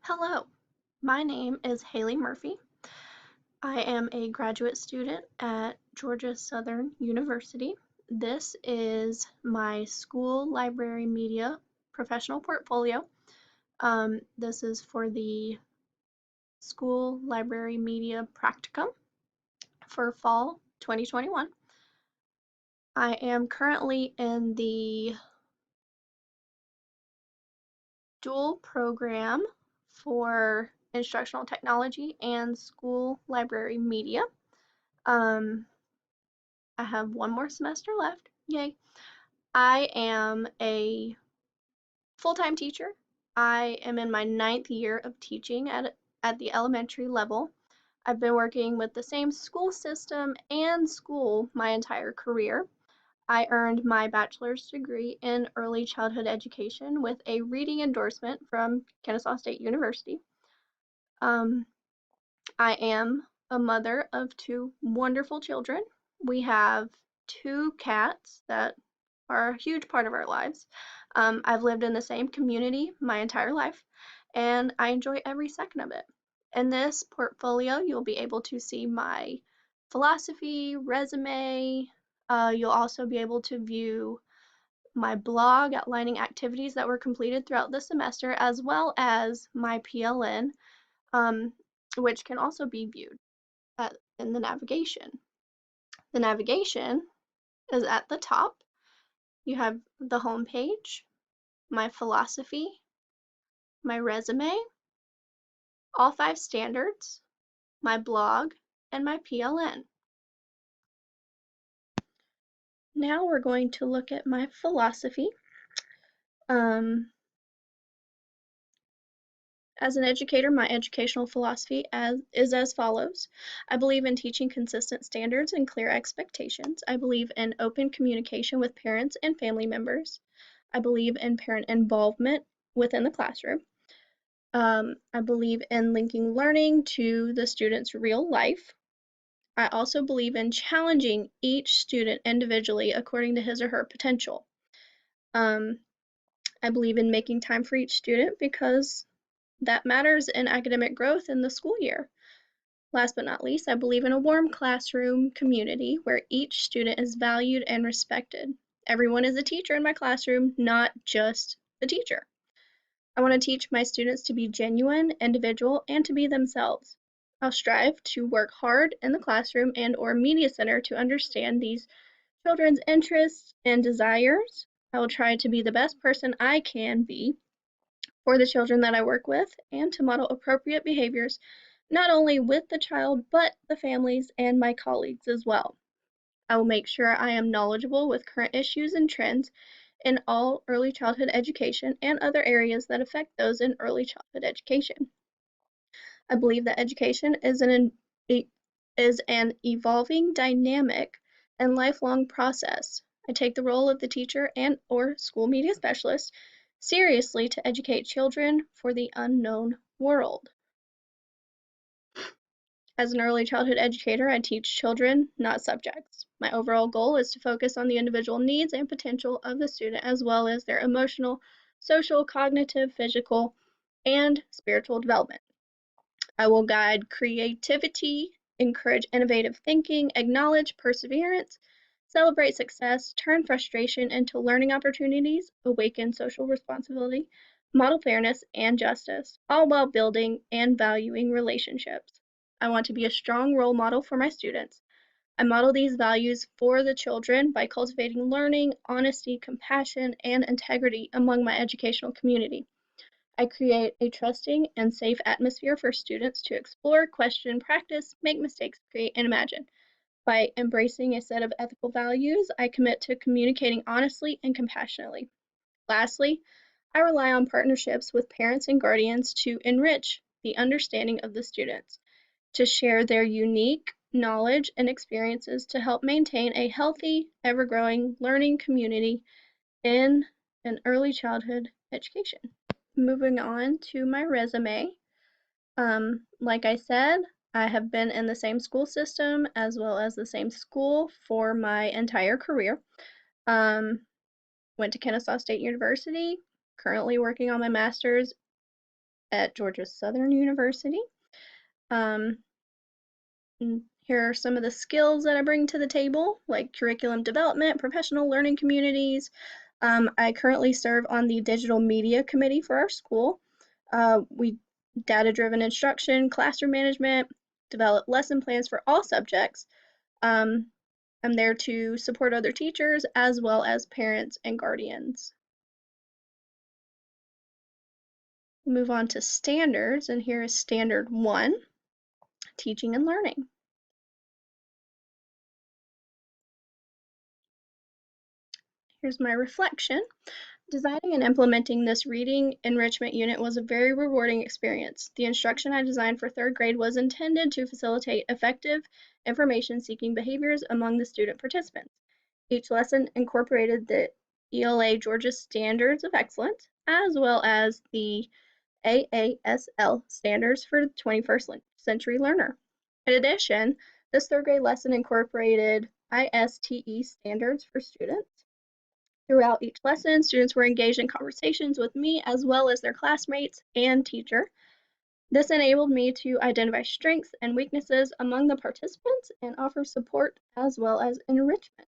Hello, my name is Haley Murphy. I am a graduate student at Georgia Southern University. This is my school library media professional portfolio. This is for the school library media practicum for fall 2021. I am currently in the dual program for instructional technology and school library media. Um, I have one more semester left. Yay. I am a full-time teacher. I am in my ninth year of teaching at the elementary level. I've been working with the same school system and school my entire career. I earned my bachelor's degree in early childhood education with a reading endorsement from Kennesaw State University. Um, I am a mother of two wonderful children. We have two cats that are a huge part of our lives. I've lived in the same community my entire life, and I enjoy every second of it. In this portfolio, you'll be able to see my philosophy, resume. You'll also be able to view my blog outlining activities that were completed throughout the semester, as well as my PLN, um, which can also be viewed in the navigation. The navigation is at the top. You have the home page, my philosophy, my resume, all five standards, my blog, and my PLN. Now we're going to look at my philosophy. Um, as an educator, my educational philosophy is as follows. I believe in teaching consistent standards and clear expectations. I believe in open communication with parents and family members. I believe in parent involvement within the classroom. I believe in linking learning to the student's real life. I also believe in challenging each student individually according to his or her potential. Um, I believe in making time for each student because that matters in academic growth in the school year. Last but not least, I believe in a warm classroom community where each student is valued and respected. Everyone is a teacher in my classroom, not just the teacher. I want to teach my students to be genuine, individual, and to be themselves. I'll strive to work hard in the classroom and/or media center to understand these children's interests and desires. I will try to be the best person I can be for the children that I work with and to model appropriate behaviors not only with the child but the families and my colleagues as well. I will make sure I am knowledgeable with current issues and trends in all early childhood education and other areas that affect those in early childhood education. I believe that education is an evolving, dynamic, and lifelong process. I take the role of the teacher and or school media specialist seriously to educate children for the unknown world. As an early childhood educator, I teach children, not subjects. My overall goal is to focus on the individual needs and potential of the student as well as their emotional, social, cognitive, physical, and spiritual development. I will guide creativity, encourage innovative thinking, acknowledge perseverance, celebrate success, turn frustration into learning opportunities, awaken social responsibility, model fairness and justice, all while building and valuing relationships. I want to be a strong role model for my students. I model these values for the children by cultivating learning, honesty, compassion, and integrity among my educational community. I create a trusting and safe atmosphere for students to explore, question, practice, make mistakes, create, and imagine. By embracing a set of ethical values, I commit to communicating honestly and compassionately. Lastly, I rely on partnerships with parents and guardians to enrich the understanding of the students, to share their unique knowledge and experiences to help maintain a healthy, ever growing learning community in an early childhood education. Moving on to my resume. Like I said, I have been in the same school system as well as the same school for my entire career. Um, Went to Kennesaw State University, currently working on my master's at Georgia Southern University. Um, Here are some of the skills that I bring to the table, like curriculum development, professional learning communities. I currently serve on the digital media committee for our school. We data-driven instruction, classroom management, develop lesson plans for all subjects. Um, I'm there to support other teachers as well as parents and guardians. Move on to standards, and here is standard 1, teaching and learning. Here's my reflection. Designing and implementing this reading enrichment unit was a very rewarding experience. The instruction I designed for 3rd grade was intended to facilitate effective information-seeking behaviors among the student participants. Each lesson incorporated the ELA Georgia Standards of Excellence, as well as the AASL standards for the 21st century learner. In addition, this 3rd grade lesson incorporated ISTE standards for students. Throughout each lesson, students were engaged in conversations with me as well as their classmates and teacher. This enabled me to identify strengths and weaknesses among the participants and offer support as well as enrichment.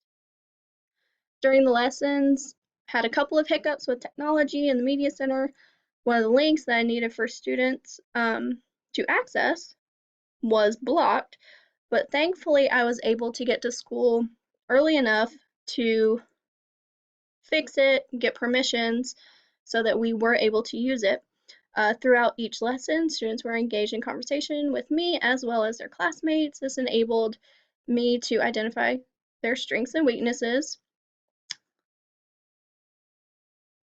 During the lessons, had a couple of hiccups with technology in the media center. One of the links that I needed for students to access was blocked, but thankfully I was able to get to school early enough to fix it, get permissions, so that we were able to use it. Throughout each lesson, students were engaged in conversation with me as well as their classmates. This enabled me to identify their strengths and weaknesses.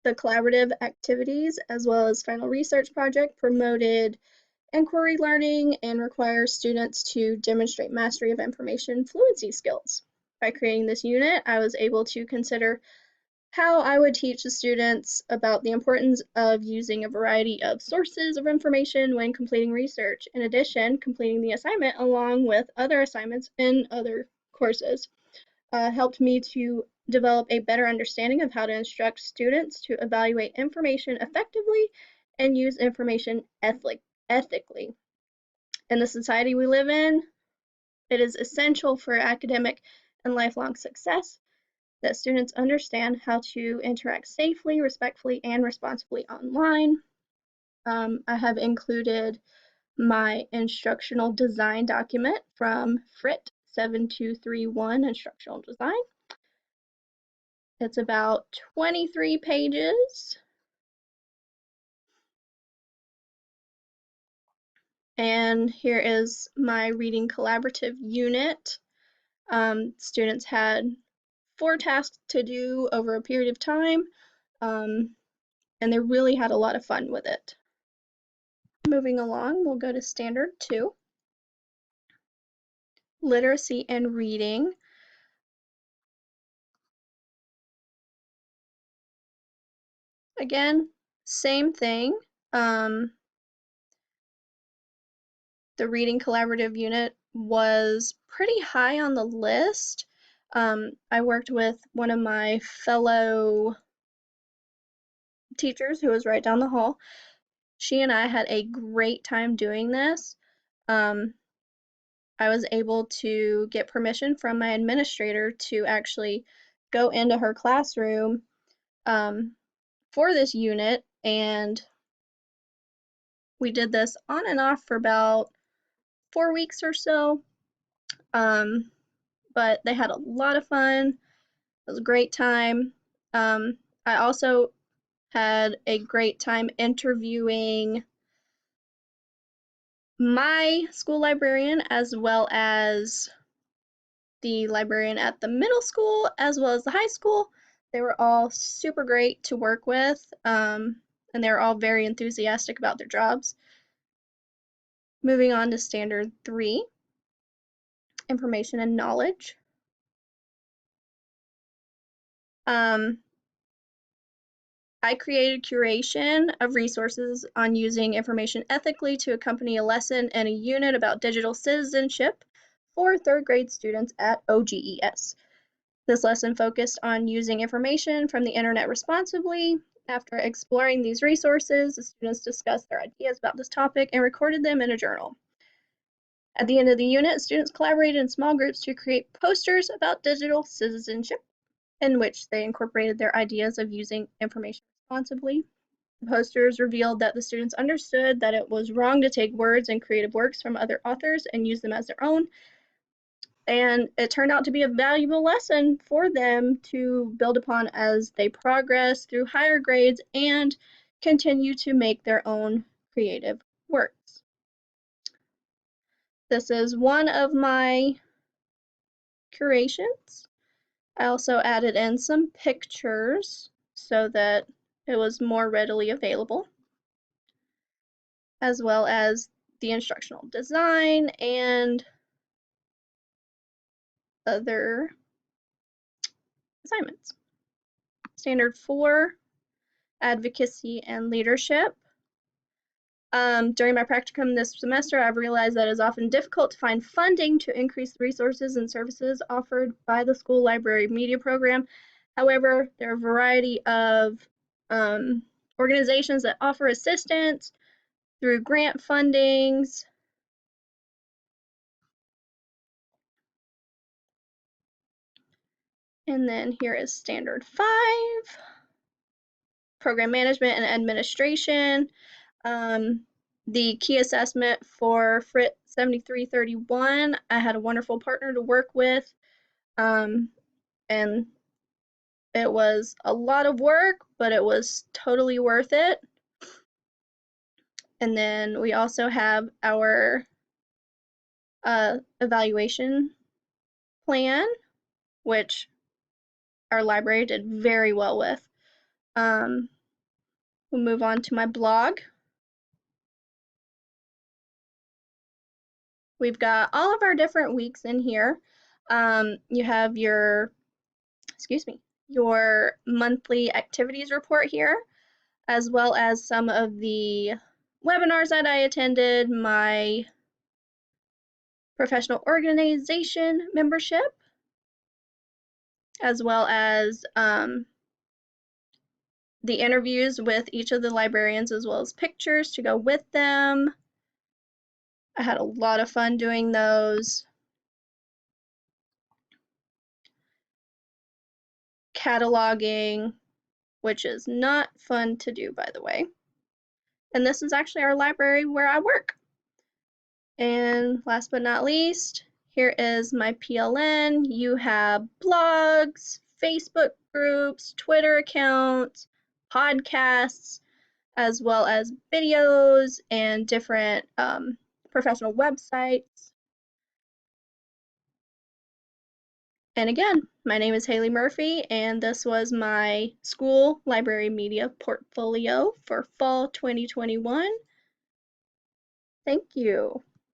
The collaborative activities as well as final research project promoted inquiry learning and requires students to demonstrate mastery of information fluency skills. By creating this unit, I was able to consider how I would teach the students about the importance of using a variety of sources of information when completing research. In addition, completing the assignment along with other assignments in other courses helped me to develop a better understanding of how to instruct students to evaluate information effectively and use information ethically. In the society we live in, it is essential for academic and lifelong success that students understand how to interact safely, respectfully, and responsibly online. I have included my instructional design document from FRIT 7231 Instructional Design. It's about 23 pages. And here is my reading collaborative unit. Students had 4 tasks to do over a period of time, and they really had a lot of fun with it. Moving along, we'll go to standard 2, literacy and reading. Again, same thing. The reading collaborative unit was pretty high on the list. I worked with one of my fellow teachers who was right down the hall. She and I had a great time doing this. I was able to get permission from my administrator to actually go into her classroom for this unit, and we did this on and off for about 4 weeks or so. But they had a lot of fun. It was a great time. I also had a great time interviewing my school librarian as well as the librarian at the middle school as well as the high school. They were all super great to work with, and they were all very enthusiastic about their jobs. Moving on to standard 3, information and knowledge. I created curation of resources on using information ethically to accompany a lesson and a unit about digital citizenship for 3rd grade students at OGES. This lesson focused on using information from the internet responsibly After exploring these resources, the students discussed their ideas about this topic and recorded them in a journal. At the end of the unit, students collaborated in small groups to create posters about digital citizenship, in which they incorporated their ideas of using information responsibly. The posters revealed that the students understood that it was wrong to take words and creative works from other authors and use them as their own, and it turned out to be a valuable lesson for them to build upon as they progress through higher grades and continue to make their own creative works. This is one of my curations. I also added in some pictures so that it was more readily available, as well as the instructional design and other assignments. Standard 4, advocacy and leadership. During my practicum this semester, I've realized that it is often difficult to find funding to increase the resources and services offered by the school library media program. However, there are a variety of organizations that offer assistance through grant fundings. And then here is standard 5, program management and administration. The key assessment for FRIT 7331, I had a wonderful partner to work with, and it was a lot of work, but it was totally worth it. And then we also have our evaluation plan, which our library did very well with. We'll move on to my blog. We've got all of our different weeks in here. You have your, your monthly activities report here, as well as some of the webinars that I attended, my professional organization membership, as well as the interviews with each of the librarians, as well as pictures to go with them. I had a lot of fun doing those. Cataloging, which is not fun to do, by the way. And this is actually our library where I work. And last but not least, here is my PLN. You have blogs, Facebook groups, Twitter accounts, podcasts, as well as videos and different professional websites. And again, my name is Haley Murphy, and this was my school library media portfolio for fall 2021. Thank you.